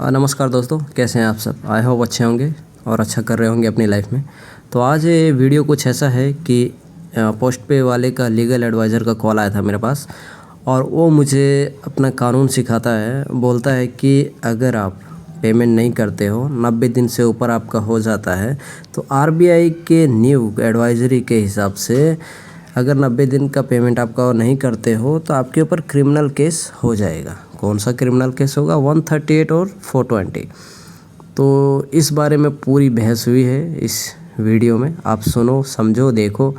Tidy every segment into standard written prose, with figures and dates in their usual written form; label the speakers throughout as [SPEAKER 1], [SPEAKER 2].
[SPEAKER 1] नमस्कार दोस्तों, कैसे हैं आप सब। आई होप अच्छे होंगे और अच्छा कर रहे होंगे अपनी लाइफ में। तो आज ये वीडियो कुछ ऐसा है कि पोस्ट पे वाले का लीगल एडवाइज़र का कॉल आया था मेरे पास, और वो मुझे अपना कानून सिखाता है। बोलता है कि अगर आप पेमेंट नहीं करते हो, 90 दिन से ऊपर आपका हो जाता है, तो आरबीआई के न्यू एडवाइजरी के हिसाब से अगर 90 दिन का पेमेंट आपका नहीं करते हो तो आपके ऊपर क्रिमिनल केस हो जाएगा। कौन सा क्रिमिनल केस होगा? 138 और 420। तो इस बारे में पूरी बहस हुई है इस वीडियो में। आप सुनो, समझो, देखो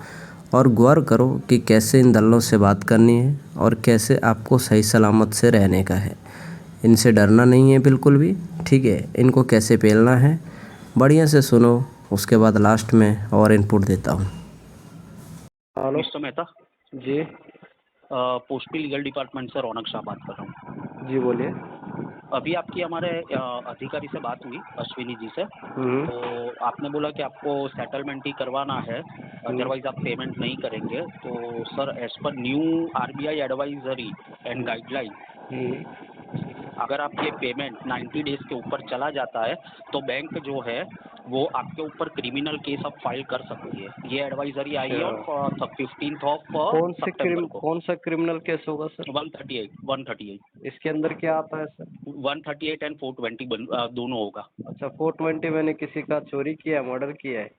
[SPEAKER 1] और गौर करो कि कैसे इन दलों से बात करनी है और कैसे आपको सही सलामत से रहने का है। इनसे डरना नहीं है बिल्कुल भी, ठीक है। इनको कैसे पेलना है बढ़िया से सुनो, उसके बाद लास्ट में और इनपुट देता हूँ।
[SPEAKER 2] हेलो
[SPEAKER 3] मिस्टर मेहता
[SPEAKER 2] जी।
[SPEAKER 3] पोस्ट पे लीगल डिपार्टमेंट से रौनक शाह बात कर रहा हूँ।
[SPEAKER 2] जी बोलिए।
[SPEAKER 3] अभी आपकी हमारे अधिकारी से बात हुई, अश्विनी जी से।
[SPEAKER 2] हम्म।
[SPEAKER 3] तो आपने बोला कि आपको सेटलमेंट ही करवाना है, अदरवाइज आप पेमेंट नहीं करेंगे। तो sir, as per new RBI advisory and guideline, अगर आप ये पेमेंट 90 डेज के ऊपर चला जाता है तो बैंक जो है वो आपके ऊपर क्रिमिनल केस अब फाइल कर सकती है। ये एडवाइजरी आई है ऑन 15th ऑफ सितंबर को।
[SPEAKER 2] कौन सा क्रिमिनल केस होगा सर?
[SPEAKER 3] 138
[SPEAKER 2] इसके अंदर क्या आता है सर?
[SPEAKER 3] 138 एंड 420 दोनों होगा।
[SPEAKER 2] अच्छा, 420 मैंने किसी का चोरी किया है, मर्डर किया है?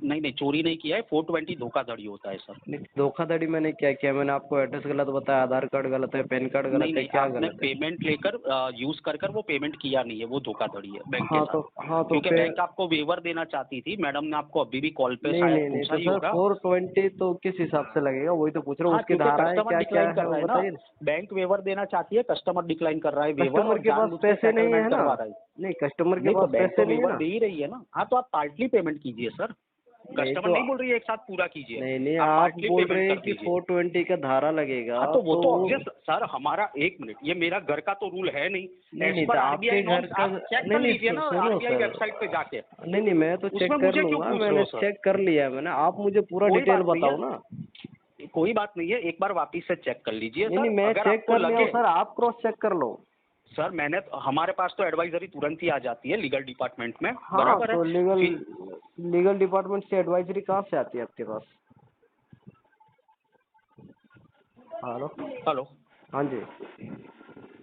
[SPEAKER 3] नहीं, चोरी नहीं किया है। 420 धोखाधड़ी होता है सर।
[SPEAKER 2] नहीं, धोखाधड़ी मैंने क्या किया? मैंने आपको एड्रेस गलत बताया, आधार कार्ड गलत है, पैन कार्ड गलत है,
[SPEAKER 3] नहीं,
[SPEAKER 2] क्या
[SPEAKER 3] आपने
[SPEAKER 2] गलत है?
[SPEAKER 3] पेमेंट लेकर यूज कर वो पेमेंट किया नहीं है, वो धोखाधड़ी है बैंक के
[SPEAKER 2] हाँ तो
[SPEAKER 3] साथ।
[SPEAKER 2] हाँ तो
[SPEAKER 3] क्योंकि बैंक आपको वेवर देना चाहती थी, मैडम ने आपको अभी भी कॉल पे
[SPEAKER 2] नहीं
[SPEAKER 3] शायद
[SPEAKER 2] नहीं नहीं,
[SPEAKER 3] पूछा
[SPEAKER 2] तो
[SPEAKER 3] ही
[SPEAKER 2] सर
[SPEAKER 3] होगा।
[SPEAKER 2] 420 तो किस हिसाब से लगेगा? वही तो पूछ रहा हूँ,
[SPEAKER 3] हाँ,
[SPEAKER 2] उसकी
[SPEAKER 3] क्योंकि
[SPEAKER 2] धाराएं
[SPEAKER 3] कस्टमर
[SPEAKER 2] क्या क्या
[SPEAKER 3] डिक्लाइन कर
[SPEAKER 2] है
[SPEAKER 3] रहा
[SPEAKER 2] वो
[SPEAKER 3] है ना,
[SPEAKER 2] बताइए।
[SPEAKER 3] बैंक वेवर देना चाहती है, कस्टमर डिक्लाइन कर रहा है वेवर
[SPEAKER 2] कस्टमर
[SPEAKER 3] और
[SPEAKER 2] के पास
[SPEAKER 3] जानबूझ के
[SPEAKER 2] पैसे नहीं है
[SPEAKER 3] सेटलमेंट
[SPEAKER 2] ना?
[SPEAKER 3] करवा रहा है।
[SPEAKER 2] नहीं, कस्टमर के
[SPEAKER 3] नहीं, तो
[SPEAKER 2] पास
[SPEAKER 3] बैंक तो
[SPEAKER 2] पैसे नहीं है
[SPEAKER 3] वेवर
[SPEAKER 2] ना?
[SPEAKER 3] दे ही रही है ना। हाँ, तो आप पार्टली पेमेंट कीजिए सर।
[SPEAKER 2] नहीं
[SPEAKER 3] कस्टमर
[SPEAKER 2] तो
[SPEAKER 3] नहीं बोल रही है एक साथ पूरा कीजिए,
[SPEAKER 2] नहीं नहीं,
[SPEAKER 3] आप
[SPEAKER 2] आप
[SPEAKER 3] पार्टली
[SPEAKER 2] बोल रहे
[SPEAKER 3] पेमेंट
[SPEAKER 2] हैं
[SPEAKER 3] कर
[SPEAKER 2] कि
[SPEAKER 3] दीजिए।
[SPEAKER 2] 420 का धारा लगेगा
[SPEAKER 3] हाँ, तो वो तो
[SPEAKER 2] वो
[SPEAKER 3] ऑब्वियस सर, हमारा एक मिनट, ये मेरा घर का तो रूल है नहीं।
[SPEAKER 2] नहीं नहीं,
[SPEAKER 3] एज
[SPEAKER 2] तो
[SPEAKER 3] पर
[SPEAKER 2] आपके
[SPEAKER 3] आरबीआई
[SPEAKER 2] घर
[SPEAKER 3] नॉर्म्स
[SPEAKER 2] का
[SPEAKER 3] आप चेक
[SPEAKER 2] नहीं
[SPEAKER 3] कर
[SPEAKER 2] नहीं,
[SPEAKER 3] लीजिए ना
[SPEAKER 2] सुनो
[SPEAKER 3] आरबीआई
[SPEAKER 2] सर।
[SPEAKER 3] वेबसाइट पे जाके।
[SPEAKER 2] नहीं नहीं, मैं तो चेक
[SPEAKER 3] उसमें
[SPEAKER 2] कर
[SPEAKER 3] मुझे क्यों
[SPEAKER 2] लूंगा,
[SPEAKER 3] पूछ रहे
[SPEAKER 2] मैंने
[SPEAKER 3] हो सर?
[SPEAKER 2] चेक कर लिया है मैंने। आप मुझे पूरा
[SPEAKER 3] कोई
[SPEAKER 2] डिटेल
[SPEAKER 3] बात नहीं
[SPEAKER 2] बताओ
[SPEAKER 3] है,
[SPEAKER 2] ना।
[SPEAKER 3] कोई बात नहीं है, एक बार वापिस से चेक कर लीजिए
[SPEAKER 2] नहीं
[SPEAKER 3] सर।
[SPEAKER 2] नहीं, मैं
[SPEAKER 3] अगर
[SPEAKER 2] चेक
[SPEAKER 3] आपको
[SPEAKER 2] कर लिया हूँ
[SPEAKER 3] लगे
[SPEAKER 2] सर, आप क्रॉस चेक कर लो।
[SPEAKER 3] सर, हमारे पास तो एडवाइजरी तुरंत ही आ जाती है लीगल डिपार्टमेंट में,
[SPEAKER 2] हाँ,
[SPEAKER 3] बराबर है।
[SPEAKER 2] तो
[SPEAKER 3] फिर
[SPEAKER 2] लीगल डिपार्टमेंट से एडवाइजरी कहाँ से आती है आपके पास? हेलो।
[SPEAKER 3] हेलो,
[SPEAKER 2] हाँ जी।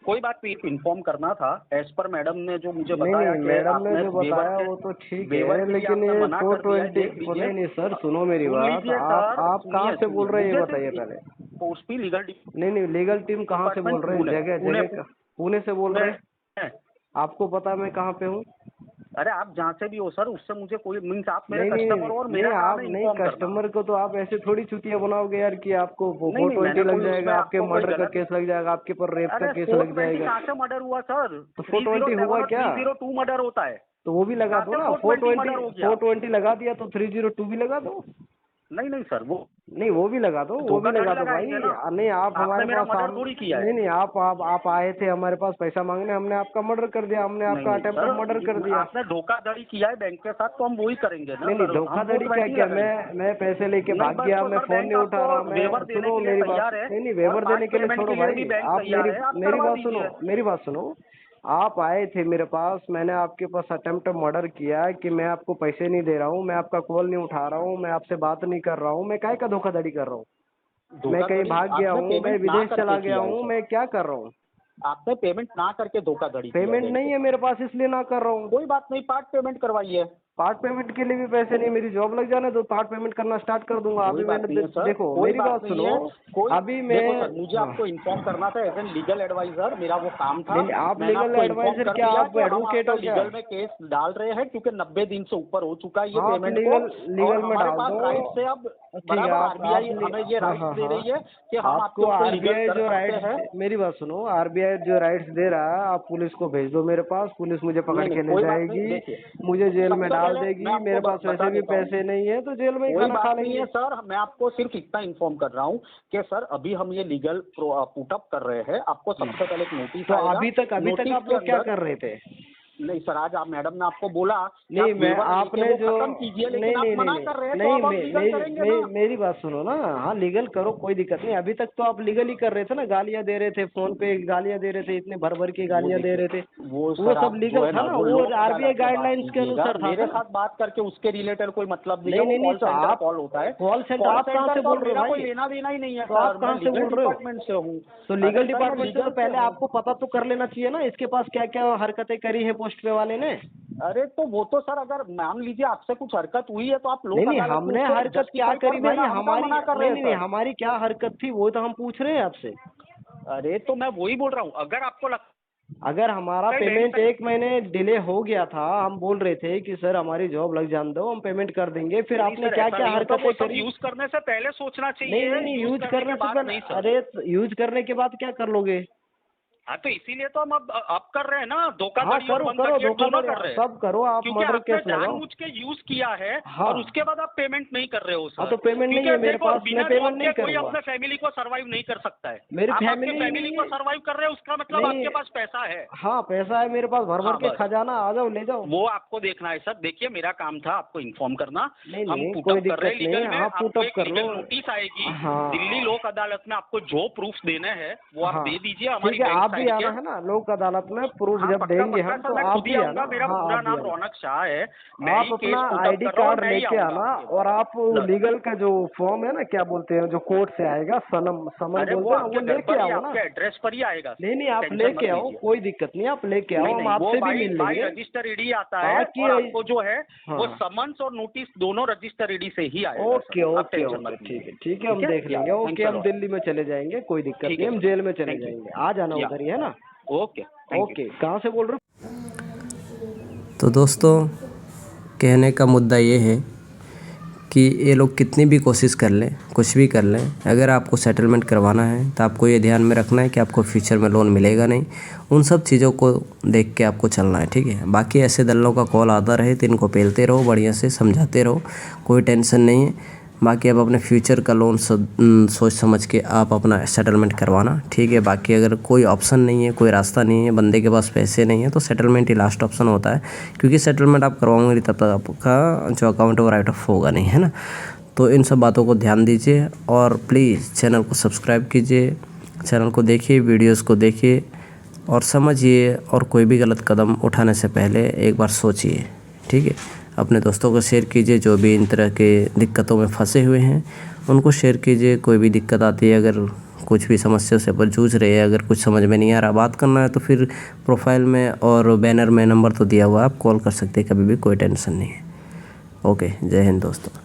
[SPEAKER 3] कोई बात नहीं, इन्फॉर्म करना था। एज पर मैडम ने जो मुझे
[SPEAKER 2] नहीं
[SPEAKER 3] बताया
[SPEAKER 2] नहीं,
[SPEAKER 3] कि
[SPEAKER 2] मैडम ने
[SPEAKER 3] आपने
[SPEAKER 2] जो
[SPEAKER 3] वेवर
[SPEAKER 2] बताया
[SPEAKER 3] के
[SPEAKER 2] वो तो ठीक
[SPEAKER 3] वेवर
[SPEAKER 2] है,
[SPEAKER 3] के लिए
[SPEAKER 2] लेकिन
[SPEAKER 3] आपने
[SPEAKER 2] ये
[SPEAKER 3] मना कर दिया है,
[SPEAKER 2] 420
[SPEAKER 3] देख लीजिए।
[SPEAKER 2] नहीं नहीं सर, सुनो मेरी
[SPEAKER 3] सुन
[SPEAKER 2] बात।
[SPEAKER 3] लीजिए सर,
[SPEAKER 2] आप कहाँ
[SPEAKER 3] सुनिए
[SPEAKER 2] से बोल
[SPEAKER 3] सुनिए,
[SPEAKER 2] रहे हैं ये
[SPEAKER 3] मुझे
[SPEAKER 2] बताइए
[SPEAKER 3] सिर्फ
[SPEAKER 2] पहले।
[SPEAKER 3] पोस्ट पे लीगल
[SPEAKER 2] नहीं नहीं, लीगल टीम कहाँ से बोल
[SPEAKER 3] डिपार्टमेंट
[SPEAKER 2] रहे हैं?
[SPEAKER 3] पुणे,
[SPEAKER 2] जगह
[SPEAKER 3] पुणे
[SPEAKER 2] जगह का पुणे से बोल रहे हैं?
[SPEAKER 3] पुणे।
[SPEAKER 2] आपको पता मैं कहाँ पे हूँ?
[SPEAKER 3] अरे, आप जहाँ से भी हो सर, उससे मुझे कोई मीन्स, आप मेरे
[SPEAKER 2] नहीं नहीं
[SPEAKER 3] कस्टमर हो और
[SPEAKER 2] नहीं,
[SPEAKER 3] मेरा काम
[SPEAKER 2] आप
[SPEAKER 3] है
[SPEAKER 2] नहीं,
[SPEAKER 3] इन्फॉर्म करना।
[SPEAKER 2] कस्टमर को तो आप ऐसे थोड़ी चुतिया बनाओगे यार कि आपको
[SPEAKER 3] नहीं नहीं, मैंने
[SPEAKER 2] 420 लग
[SPEAKER 3] कोई उसमें
[SPEAKER 2] जाएगा, आपके
[SPEAKER 3] आपको कोई
[SPEAKER 2] मर्डर का
[SPEAKER 3] गलत।
[SPEAKER 2] केस लग जाएगा, आपके पर रेप का
[SPEAKER 3] अरे,
[SPEAKER 2] केस लग
[SPEAKER 3] 420
[SPEAKER 2] जाएगा।
[SPEAKER 3] कहाँ से मर्डर हुआ सर?
[SPEAKER 2] तो 420
[SPEAKER 3] 307
[SPEAKER 2] हुआ
[SPEAKER 3] और
[SPEAKER 2] क्या?
[SPEAKER 3] 302 मर्डर होता है।
[SPEAKER 2] तो वो भी लगा
[SPEAKER 3] कहाँ
[SPEAKER 2] दो
[SPEAKER 3] से
[SPEAKER 2] ना।
[SPEAKER 3] 420 मर्डर हो गया?
[SPEAKER 2] 420 लगा दिया तो 302 भी लगा दो।
[SPEAKER 3] नहीं नहीं सर, वो
[SPEAKER 2] नहीं, वो भी लगा दो, वो भी लगा
[SPEAKER 3] धोखाधड़ी
[SPEAKER 2] दो भाई।
[SPEAKER 3] लगाएंगे ना।
[SPEAKER 2] नहीं, आप
[SPEAKER 3] आपने
[SPEAKER 2] हमारे
[SPEAKER 3] मेरा
[SPEAKER 2] पास
[SPEAKER 3] मर्डर थोड़ी किया है।
[SPEAKER 2] नहीं नहीं, आप आए थे हमारे पास पैसा मांगने, हमने आपका मर्डर कर दिया, हमने
[SPEAKER 3] नहीं
[SPEAKER 2] आपका
[SPEAKER 3] नहीं
[SPEAKER 2] अटेम्प्ट मर्डर कर
[SPEAKER 3] सर,
[SPEAKER 2] दिया।
[SPEAKER 3] आपने धोखाधड़ी किया है बैंक के साथ, तो हम वही करेंगे ना
[SPEAKER 2] नहीं नहीं,
[SPEAKER 3] सर। हम
[SPEAKER 2] धोखाधड़ी क्या
[SPEAKER 3] 420
[SPEAKER 2] किया?
[SPEAKER 3] लगाएंगे।
[SPEAKER 2] मैं पैसे लेके
[SPEAKER 3] नहीं,
[SPEAKER 2] भाग
[SPEAKER 3] बस
[SPEAKER 2] गया,
[SPEAKER 3] तो
[SPEAKER 2] मैं
[SPEAKER 3] सर,
[SPEAKER 2] फोन
[SPEAKER 3] बैंक
[SPEAKER 2] नहीं उठा रहा।
[SPEAKER 3] आपको वेवर
[SPEAKER 2] मैं
[SPEAKER 3] देने
[SPEAKER 2] सुनो
[SPEAKER 3] के लिए
[SPEAKER 2] मेरी बात।
[SPEAKER 3] तैयार है।
[SPEAKER 2] नहीं नहीं,
[SPEAKER 3] और
[SPEAKER 2] वेवर देने
[SPEAKER 3] पार्ट
[SPEAKER 2] के लिए
[SPEAKER 3] पेमेंट
[SPEAKER 2] छोड़ो
[SPEAKER 3] के लिए
[SPEAKER 2] भाई।
[SPEAKER 3] भी बैंक
[SPEAKER 2] आप
[SPEAKER 3] तैयार है, आप
[SPEAKER 2] मेरी
[SPEAKER 3] करवा
[SPEAKER 2] बात सुनो,
[SPEAKER 3] दीजिए।
[SPEAKER 2] मेरी बात सुनो। आप आए थे मेरे पास, मैंने आपके पास अटेम्प्ट मर्डर किया कि मैं आपको पैसे नहीं दे रहा हूँ, मैं आपका कॉल नहीं उठा रहा हूँ, मैं आपसे बात नहीं कर रहा हूँ, मैं काहे का धोखाधड़ी कर रहा हूँ? मैं कहीं
[SPEAKER 3] धोखाधड़ी
[SPEAKER 2] भाग गया
[SPEAKER 3] आपने
[SPEAKER 2] हूँ, मैं
[SPEAKER 3] पेमेंट ना
[SPEAKER 2] विदेश चला
[SPEAKER 3] करके
[SPEAKER 2] गया
[SPEAKER 3] किया है
[SPEAKER 2] हूँ,
[SPEAKER 3] सर।
[SPEAKER 2] मैं क्या कर रहा हूँ?
[SPEAKER 3] आपने पेमेंट ना करके धोखाधड़ी किया है
[SPEAKER 2] पेमेंट
[SPEAKER 3] बैंक के
[SPEAKER 2] नहीं है
[SPEAKER 3] साथ।
[SPEAKER 2] मेरे पास, इसलिए ना कर रहा हूँ।
[SPEAKER 3] कोई बात नहीं, पार्ट पेमेंट करवाइए।
[SPEAKER 2] पार्ट पेमेंट के लिए भी पैसे नहीं, मेरी जॉब लग जाने दो, पार्ट पेमेंट करना स्टार्ट कर दूंगा।
[SPEAKER 3] कोई
[SPEAKER 2] अभी
[SPEAKER 3] बात
[SPEAKER 2] मैंने
[SPEAKER 3] नहीं है सर,
[SPEAKER 2] देखो
[SPEAKER 3] कोई
[SPEAKER 2] मेरी
[SPEAKER 3] बात
[SPEAKER 2] बात
[SPEAKER 3] नहीं
[SPEAKER 2] सुनो।
[SPEAKER 3] है। कोई
[SPEAKER 2] अभी मैं
[SPEAKER 3] देखो सर, मुझे
[SPEAKER 2] हाँ।
[SPEAKER 3] आपको इन्फॉर्म करना था एज एन लीगल एडवाइजर, मेरा वो काम था।
[SPEAKER 2] नहीं, आप
[SPEAKER 3] मैंने
[SPEAKER 2] लीगल
[SPEAKER 3] आपको इन्फॉर्म
[SPEAKER 2] एडवाइजर
[SPEAKER 3] कर
[SPEAKER 2] क्या?
[SPEAKER 3] दिया
[SPEAKER 2] आप
[SPEAKER 3] कि हम
[SPEAKER 2] एडवोकेट
[SPEAKER 3] आपका
[SPEAKER 2] हो क्या?
[SPEAKER 3] लीगल में केस डाल रहे हैं, क्योंकि 90 दिन से ऊपर हो चुका है ये
[SPEAKER 2] हाँ, आप
[SPEAKER 3] पेमेंट को।
[SPEAKER 2] लीगल
[SPEAKER 3] और
[SPEAKER 2] लीगल में
[SPEAKER 3] हमारे
[SPEAKER 2] डाल
[SPEAKER 3] पास
[SPEAKER 2] दो।
[SPEAKER 3] राइट है अब,
[SPEAKER 2] ठीक है,
[SPEAKER 3] बराबर,
[SPEAKER 2] आप
[SPEAKER 3] आरबीआई हमें ये
[SPEAKER 2] हाँ
[SPEAKER 3] राइट्स
[SPEAKER 2] हाँ
[SPEAKER 3] दे
[SPEAKER 2] हाँ।
[SPEAKER 3] रही है कि हम आपके
[SPEAKER 2] आपको
[SPEAKER 3] ऊपर लीगल
[SPEAKER 2] आरबीआई
[SPEAKER 3] कर
[SPEAKER 2] जो
[SPEAKER 3] सकते हैं।
[SPEAKER 2] राइट्स, मेरी बात सुनो, आरबीआई जो राइट्स दे रहा है, आप पुलिस को भेज दो मेरे पास, पुलिस मुझे पकड़
[SPEAKER 3] नहीं नहीं,
[SPEAKER 2] के ले
[SPEAKER 3] कोई बात नहीं।
[SPEAKER 2] जाएगी,
[SPEAKER 3] देखिए,
[SPEAKER 2] मुझे जेल में
[SPEAKER 3] सबसे
[SPEAKER 2] डाल
[SPEAKER 3] पहले मैं
[SPEAKER 2] देगी।
[SPEAKER 3] आपको
[SPEAKER 2] मेरे पास
[SPEAKER 3] बता
[SPEAKER 2] वैसे भी
[SPEAKER 3] देता हूँ,
[SPEAKER 2] पैसे नहीं है, तो जेल में ही
[SPEAKER 3] कोई
[SPEAKER 2] खाना खा
[SPEAKER 3] बात नहीं
[SPEAKER 2] लेंगे।
[SPEAKER 3] है सर। मैं आपको सिर्फ इतना इन्फॉर्म कर रहा हूँ कि सर, अभी हम ये लीगल पुटअप कर रहे हैं। आपको सबसे पहले एक नोटिस
[SPEAKER 2] तो
[SPEAKER 3] आएगा।
[SPEAKER 2] अभी तक
[SPEAKER 3] नोटिस
[SPEAKER 2] आप
[SPEAKER 3] के
[SPEAKER 2] लोग क्या
[SPEAKER 3] अंदर
[SPEAKER 2] कर रहे थे?
[SPEAKER 3] नहीं सर, आज आप मैडम ने आपको बोला कि
[SPEAKER 2] नहीं
[SPEAKER 3] आप
[SPEAKER 2] मैं
[SPEAKER 3] waiver
[SPEAKER 2] आपने
[SPEAKER 3] लेके वो
[SPEAKER 2] जो
[SPEAKER 3] खत्म कीजिए,
[SPEAKER 2] नहीं
[SPEAKER 3] लेकिन आप
[SPEAKER 2] नहीं
[SPEAKER 3] मना
[SPEAKER 2] नहीं
[SPEAKER 3] कर रहे हैं,
[SPEAKER 2] नहीं
[SPEAKER 3] तो अब हम
[SPEAKER 2] मे-
[SPEAKER 3] लीगल करेंगे ना।
[SPEAKER 2] मेरी बात सुनो ना। हाँ लीगल करो, कोई दिक्कत नहीं। अभी तक तो आप लीगल ही कर रहे थे ना, गालियां दे रहे थे फोन पे, गालियां दे रहे थे, इतने भर भर के
[SPEAKER 3] वो
[SPEAKER 2] गालियां दे
[SPEAKER 3] देखिए,
[SPEAKER 2] रहे थे,
[SPEAKER 3] वो
[SPEAKER 2] वो
[SPEAKER 3] सर
[SPEAKER 2] सब
[SPEAKER 3] आप जो
[SPEAKER 2] लीगल
[SPEAKER 3] है
[SPEAKER 2] था
[SPEAKER 3] ना
[SPEAKER 2] ना,
[SPEAKER 3] वो
[SPEAKER 2] वो
[SPEAKER 3] लोक
[SPEAKER 2] आरबीआई
[SPEAKER 3] अदालत में बात
[SPEAKER 2] गाइडलाइंस के
[SPEAKER 3] कीजिएगा।
[SPEAKER 2] अनुसार था
[SPEAKER 3] मेरे
[SPEAKER 2] ना।
[SPEAKER 3] साथ बात करके उसके रिलेटेड कोई मतलब नहीं है,
[SPEAKER 2] नहीं
[SPEAKER 3] वो
[SPEAKER 2] नहीं
[SPEAKER 3] कॉल
[SPEAKER 2] तो
[SPEAKER 3] सेंटर
[SPEAKER 2] आप
[SPEAKER 3] कॉल होता है।
[SPEAKER 2] कॉल सेंटर
[SPEAKER 3] कॉल
[SPEAKER 2] आप कहाँ
[SPEAKER 3] सेंटर
[SPEAKER 2] से
[SPEAKER 3] का और
[SPEAKER 2] बोल रहे हो
[SPEAKER 3] मेरा कोई
[SPEAKER 2] भाई?
[SPEAKER 3] लेना देना ही नहीं है
[SPEAKER 2] तो आप
[SPEAKER 3] सर, मैं
[SPEAKER 2] कहाँ से
[SPEAKER 3] लीगल
[SPEAKER 2] बोल रहे हो?
[SPEAKER 3] डिपार्टमेंट से हूँ।
[SPEAKER 2] तो
[SPEAKER 3] अरे
[SPEAKER 2] लीगल
[SPEAKER 3] सर मैं
[SPEAKER 2] डिपार्टमेंट से तो
[SPEAKER 3] लीगल से
[SPEAKER 2] पहले
[SPEAKER 3] हूँ।
[SPEAKER 2] आपको पता तो कर लेना चाहिए ना, इसके पास क्या क्या हरकतें करी है पोस्ट पे वाले ने।
[SPEAKER 3] अरे तो वो तो सर, अगर मान लीजिए आपसे कुछ हरकत हुई है तो आप
[SPEAKER 2] नहीं
[SPEAKER 3] लोक
[SPEAKER 2] नहीं
[SPEAKER 3] अदालत में
[SPEAKER 2] हमने
[SPEAKER 3] उसको
[SPEAKER 2] हरकत क्या
[SPEAKER 3] जस्टिफाई
[SPEAKER 2] करी
[SPEAKER 3] कर
[SPEAKER 2] भाई?
[SPEAKER 3] देना, हम क्या
[SPEAKER 2] हमारी
[SPEAKER 3] मना कर रहे
[SPEAKER 2] नहीं
[SPEAKER 3] हैं
[SPEAKER 2] नहीं नहीं
[SPEAKER 3] सर।
[SPEAKER 2] हमारी क्या हरकत थी वो तो हम पूछ रहे हैं आपसे।
[SPEAKER 3] अरे तो मैं वही बोल रहा हूँ, अगर आपको लगता
[SPEAKER 2] अगर हमारा
[SPEAKER 3] है
[SPEAKER 2] पेमेंट 1 महीने डिले हो गया था, हम बोल रहे थे कि सर हमारी जॉब लग जाने दो, हम पेमेंट कर देंगे, फिर
[SPEAKER 3] नहीं
[SPEAKER 2] आपने
[SPEAKER 3] सर,
[SPEAKER 2] क्या
[SPEAKER 3] ऐसा
[SPEAKER 2] क्या
[SPEAKER 3] नहीं होता, वो
[SPEAKER 2] हरकतें
[SPEAKER 3] सब
[SPEAKER 2] करी?
[SPEAKER 3] यूज करने से पहले सोचना
[SPEAKER 2] नहीं
[SPEAKER 3] चाहिए,
[SPEAKER 2] नहीं नहीं
[SPEAKER 3] यूज
[SPEAKER 2] यूज
[SPEAKER 3] करने
[SPEAKER 2] करने
[SPEAKER 3] के
[SPEAKER 2] से
[SPEAKER 3] बाद
[SPEAKER 2] पहले,
[SPEAKER 3] नहीं सर।
[SPEAKER 2] अरे यूज करने के बाद क्या कर लोगे?
[SPEAKER 3] हाँ तो इसीलिए तो हम अब कर रहे हैं ना,
[SPEAKER 2] हाँ
[SPEAKER 3] धोखाधड़ी और
[SPEAKER 2] करो
[SPEAKER 3] वन
[SPEAKER 2] करो
[SPEAKER 3] थर्टी दोनों
[SPEAKER 2] धोखाधड़ी
[SPEAKER 3] कर रहे हैं।
[SPEAKER 2] सब करो, आप
[SPEAKER 3] क्योंकि
[SPEAKER 2] मर्डर
[SPEAKER 3] आपने
[SPEAKER 2] केस लगाओ।
[SPEAKER 3] जानबूझ के यूज किया है
[SPEAKER 2] हाँ
[SPEAKER 3] और उसके बाद आप पेमेंट नहीं कर रहे हो
[SPEAKER 2] हाँ
[SPEAKER 3] सर।
[SPEAKER 2] तो पेमेंट नहीं
[SPEAKER 3] क्योंकि
[SPEAKER 2] है मेरे
[SPEAKER 3] देखो,
[SPEAKER 2] पास,
[SPEAKER 3] बिना
[SPEAKER 2] मैं पेमेंट
[SPEAKER 3] जॉब
[SPEAKER 2] नहीं
[SPEAKER 3] के कोई
[SPEAKER 2] करूंगा।
[SPEAKER 3] अपने फैमिली को सर्वाइव नहीं कर सकता है।
[SPEAKER 2] मेरी
[SPEAKER 3] आप आपके
[SPEAKER 2] फैमिली ही
[SPEAKER 3] फैमिली
[SPEAKER 2] नहीं
[SPEAKER 3] को
[SPEAKER 2] है।
[SPEAKER 3] सर्वाइव कर रहे हो, उसका मतलब
[SPEAKER 2] नहीं
[SPEAKER 3] आपके पास पैसा है।
[SPEAKER 2] हाँ पैसा है मेरे पास, भर भर
[SPEAKER 3] हाँ
[SPEAKER 2] के
[SPEAKER 3] बस,
[SPEAKER 2] खजाना, आ जाओ ले जाओ।
[SPEAKER 3] वो आपको देखना है सर। देखिए मेरा काम था आपको इन्फॉर्म करना,
[SPEAKER 2] नहीं
[SPEAKER 3] हम
[SPEAKER 2] नहीं कोई
[SPEAKER 3] पुटअप कर रहे हैं
[SPEAKER 2] दिक्कत नहीं
[SPEAKER 3] लीगल
[SPEAKER 2] है,
[SPEAKER 3] में।
[SPEAKER 2] हाँ
[SPEAKER 3] आपको
[SPEAKER 2] पुटअप
[SPEAKER 3] एक
[SPEAKER 2] कर लो।
[SPEAKER 3] लीगल नोटिस आएगी
[SPEAKER 2] हाँ
[SPEAKER 3] दिल्ली लोक अदालत में, आपको जो प्रूफ देने हैं वो आप
[SPEAKER 2] हाँ
[SPEAKER 3] दे दीजिए हमारी
[SPEAKER 2] ठीक है, आप भी
[SPEAKER 3] वेबसाइट
[SPEAKER 2] आना
[SPEAKER 3] के।
[SPEAKER 2] है ना लोक अदालत में, प्रूफ
[SPEAKER 3] हाँ
[SPEAKER 2] जब
[SPEAKER 3] पक्का
[SPEAKER 2] देंगे
[SPEAKER 3] पक्का
[SPEAKER 2] हम
[SPEAKER 3] सर,
[SPEAKER 2] तो
[SPEAKER 3] मैं
[SPEAKER 2] आप
[SPEAKER 3] खुद ही
[SPEAKER 2] भी
[SPEAKER 3] आऊंगा।
[SPEAKER 2] आना।
[SPEAKER 3] मेरा
[SPEAKER 2] हाँ
[SPEAKER 3] पूरा
[SPEAKER 2] आप भी
[SPEAKER 3] नाम
[SPEAKER 2] आना।
[SPEAKER 3] रौनक शाह है, मैं
[SPEAKER 2] आप
[SPEAKER 3] ही
[SPEAKER 2] अपना
[SPEAKER 3] केस पुटअप
[SPEAKER 2] आईडी
[SPEAKER 3] कर रहा हूँ और
[SPEAKER 2] कार्ड
[SPEAKER 3] मैं ही
[SPEAKER 2] लेके
[SPEAKER 3] आऊंगा
[SPEAKER 2] आना,
[SPEAKER 3] आपके
[SPEAKER 2] और आप
[SPEAKER 3] पास।
[SPEAKER 2] लीगल का जो फॉर्म है ना, क्या बोलते हैं, जो कोर्ट से आएगा, समन
[SPEAKER 3] अरे वो
[SPEAKER 2] बोलते हैं, वो
[SPEAKER 3] आपके घर
[SPEAKER 2] लेके
[SPEAKER 3] पर ही,
[SPEAKER 2] आओ ना।
[SPEAKER 3] आपके एड्रेस पर ही आएगा,
[SPEAKER 2] नहीं नहीं आप
[SPEAKER 3] टेंशन
[SPEAKER 2] लेके
[SPEAKER 3] मत
[SPEAKER 2] आओ,
[SPEAKER 3] लीजिए।
[SPEAKER 2] कोई दिक्कत नहीं, आप लेके आओ,
[SPEAKER 3] नहीं
[SPEAKER 2] हम
[SPEAKER 3] नहीं, वो
[SPEAKER 2] आपसे भी
[SPEAKER 3] बाई
[SPEAKER 2] मिल
[SPEAKER 3] बाई
[SPEAKER 2] लेंगे।
[SPEAKER 3] रजिस्टर ईडी आता है,
[SPEAKER 2] बाकी
[SPEAKER 3] और आपको जो है वो
[SPEAKER 2] हाँ
[SPEAKER 3] समन्स और नोटिस दोनों रजिस्टर ईडी से ही आएगा
[SPEAKER 2] ओके
[SPEAKER 3] सर, आप
[SPEAKER 2] ओके
[SPEAKER 3] टेंशन
[SPEAKER 2] ओके
[SPEAKER 3] मत लीजिए।
[SPEAKER 2] ठीक है हम देख
[SPEAKER 3] या
[SPEAKER 2] लेंगे। ओके
[SPEAKER 3] थैंक्स अ
[SPEAKER 2] हम
[SPEAKER 3] लॉट।
[SPEAKER 2] दिल्ली में चले जाएंगे, कोई दिक्कत
[SPEAKER 3] ठीक
[SPEAKER 2] नहीं,
[SPEAKER 3] है
[SPEAKER 2] हम
[SPEAKER 3] सर,
[SPEAKER 2] जेल में चले
[SPEAKER 3] थैंक यू।
[SPEAKER 2] जाएंगे, आ जाना
[SPEAKER 3] या
[SPEAKER 2] उधर ही है ना।
[SPEAKER 3] Okay, thank you.
[SPEAKER 2] ओके कहाँ से बोल रहे
[SPEAKER 1] तो दोस्तों, कहने का मुद्दा ये है कि ये लोग कितनी भी कोशिश कर लें, कुछ भी कर लें, अगर आपको सेटलमेंट करवाना है तो आपको ये ध्यान में रखना है कि आपको फ्यूचर में लोन मिलेगा नहीं। उन सब चीज़ों को देख के आपको चलना है, ठीक है। बाकी ऐसे दल्लों का कॉल आता रहे तो इनको पेलते रहो, बढ़िया से समझाते रहो, कोई टेंशन नहीं है। बाकी अब अपने फ्यूचर का लोन सोच समझ के आप अपना सेटलमेंट करवाना, ठीक है। बाकी अगर कोई ऑप्शन नहीं है, कोई रास्ता नहीं है, बंदे के पास पैसे नहीं है, तो सेटलमेंट ही लास्ट ऑप्शन होता है, क्योंकि सेटलमेंट आप करवाओगे तब तक आपका जो अकाउंट है वो राइट ऑफ होगा नहीं, है ना। तो इन सब बातों को ध्यान दीजिए और प्लीज़ चैनल को सब्सक्राइब कीजिए, चैनल को देखिए, वीडियोज़ को देखिए और समझिए, और कोई भी गलत कदम उठाने से पहले एक बार सोचिए, ठीक है। अपने दोस्तों को शेयर कीजिए, जो भी इन तरह के दिक्कतों में फंसे हुए हैं उनको शेयर कीजिए। कोई भी दिक्कत आती है, अगर कुछ भी समस्या से पर जूझ रहे हैं, अगर कुछ समझ में नहीं आ रहा, बात करना है, तो फिर प्रोफाइल में और बैनर में नंबर तो दिया हुआ है, आप कॉल कर सकते हैं कभी भी, कोई टेंशन नहीं है। ओके, जय हिंद दोस्तों।